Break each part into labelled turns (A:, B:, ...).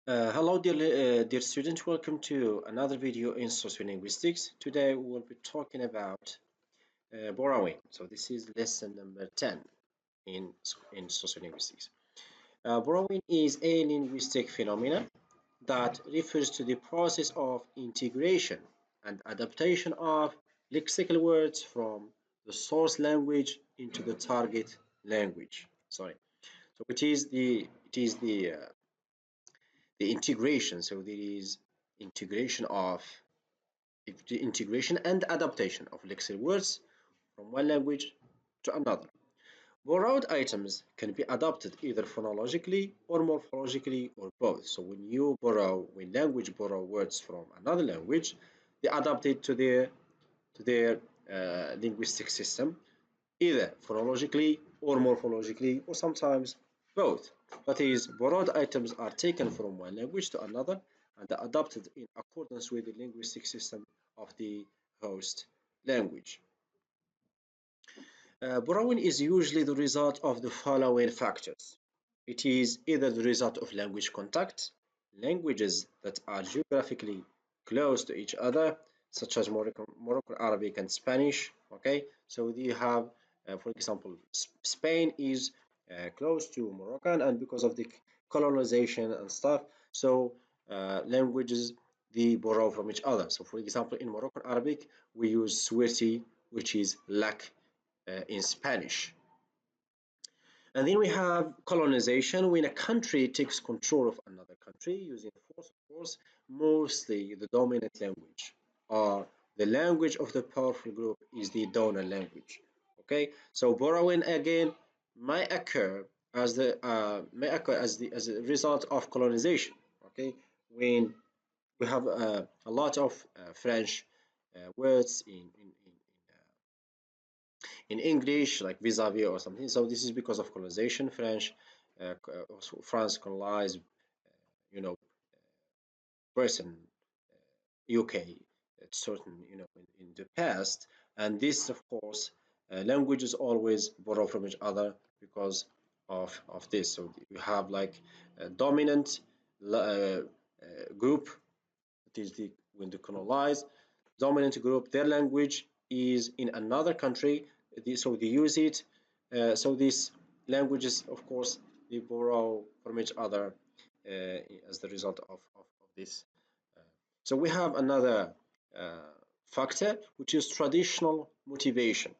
A: Hello, dear students. Welcome to another video in sociolinguistics. Today we will be talking about borrowing. So this is lesson number 10 in sociolinguistics. Borrowing is a linguistic phenomenon that refers to the process of integration and adaptation of lexical words from the source language into the target language. Sorry. So it is the integration. So there is integration of the integration and adaptation of lexical words from one language to another. Borrowed items can be adapted either phonologically or morphologically or both. So when language borrow words from another language, they adapt it to their linguistic system, either phonologically or morphologically, or sometimes both. That is, borrowed items are taken from one language to another and adapted in accordance with the linguistic system of the host language. Borrowing is usually the result of the following factors. It is either the result of language contact, languages that are geographically close to each other, such as Moroccan Arabic and Spanish. Okay, so you have, for example, Spain is close to Moroccan, and because of the colonization and stuff, so languages they borrow from each other. So, for example, in Moroccan Arabic, we use Swirti, which is lac in Spanish. And then we have colonization when a country takes control of another country using force, of course, mostly the dominant language or the language of the powerful group is the donor language. Okay, so borrowing again may occur as a result of colonization. Okay, when we have a lot of French words in English, like vis-a-vis or something. So this is because of colonization. France colonized, you know, Britain, UK, at certain, in the past. And this, of course, languages always borrow from each other because of this. So you have like a dominant group, that is the when they colonize, dominant group, their language is in another country, so they use it. So these languages, of course, they borrow from each other as the result of this. Uh, so we have another factor, which is traditional motivation.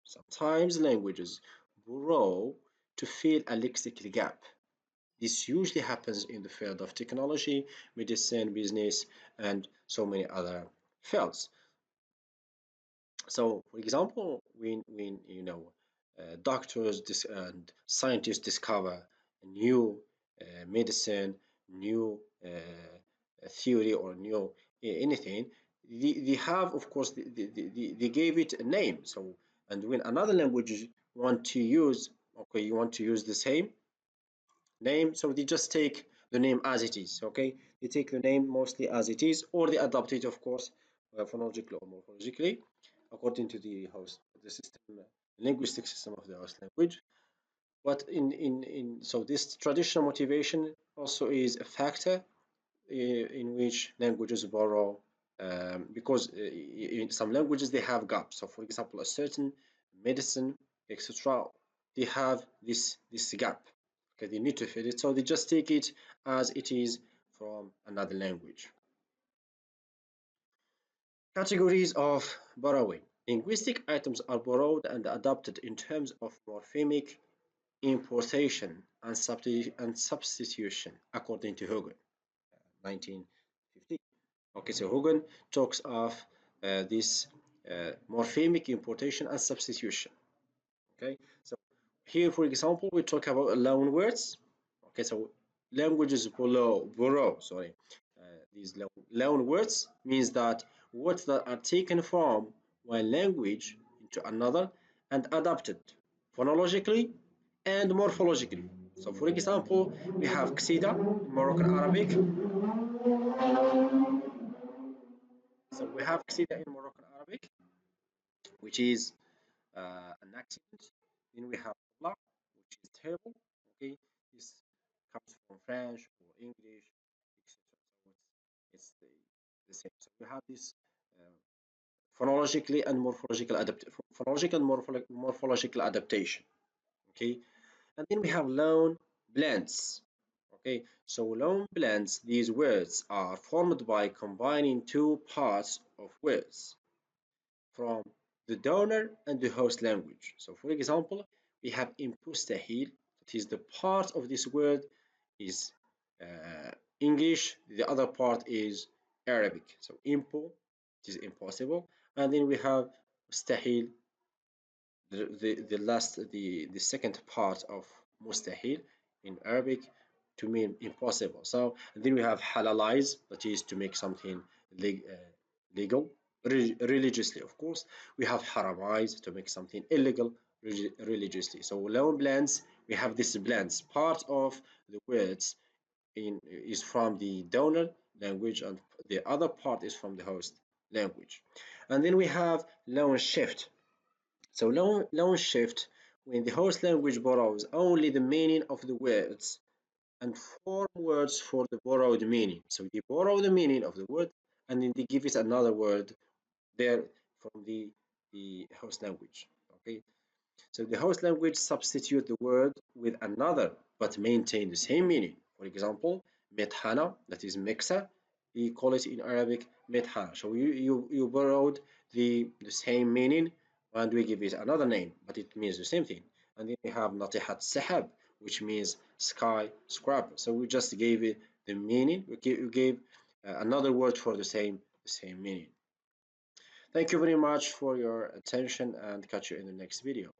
A: Sometimes languages borrow to fill a lexical gap. This usually happens in the field of technology, medicine, business, and so many other fields. So, for example, when doctors and scientists discover a new medicine, new theory, or new anything, they have, of course, they gave it a name. So, and when another language want to use, okay, you want to use the same name, so they just take the name as it is. Okay, they take the name mostly as it is, or they adapt it, of course, phonologically or morphologically according to the system, linguistic system of the host language. But so this traditional motivation also is a factor in which languages borrow, because in some languages they have gaps. So for example, a certain medicine, etc., they have this gap. Okay, they need to fill it, so they just take it as it is from another language. Categories of borrowing. Linguistic items are borrowed and adapted in terms of morphemic importation and substitution, according to Hogan, 1950. Okay, so Hogan talks of this morphemic importation and substitution. Okay, so here, for example, we talk about loan words. Okay, so languages borrow, sorry, these loan words means that words that are taken from one language into another and adapted phonologically and morphologically. So, for example, we have Qsida in Moroccan Arabic. So we have Qsida in Moroccan Arabic, which is an accent. Then we have Bla, which is table. Okay, this comes from French or English. the same. So we have this phonologically and morphological adaptation. Okay, and then we have loan blends. Okay, so loan blends, these words are formed by combining two parts of words from the donor and the host language. So for example, we have impustahil, that is the part of this word is English, the other part is Arabic. So impo, it is impossible, and then we have mustahil, the second part of mustahil in Arabic to mean impossible. So and then we have halalize, that is to make something legal, religiously, of course. We have haramize, to make something illegal religiously. So loan blends, we have this blends. Part of the words in is from the donor language, and the other part is from the host language. And then we have loan shift. So loan shift, when the host language borrows only the meaning of the words and form words for the borrowed meaning. So they borrow the meaning of the word and then they give it another word there from the host language. Okay, so the host language substitute the word with another but maintain the same meaning. For example, methana, that is mixa, we call it in Arabic methana. So you borrowed the same meaning and we give it another name, but it means the same thing. And then we have natihat sahab, which means sky scrapper. So we just gave it the meaning, we gave another word for the same meaning. Thank you very much for your attention and catch you in the next video.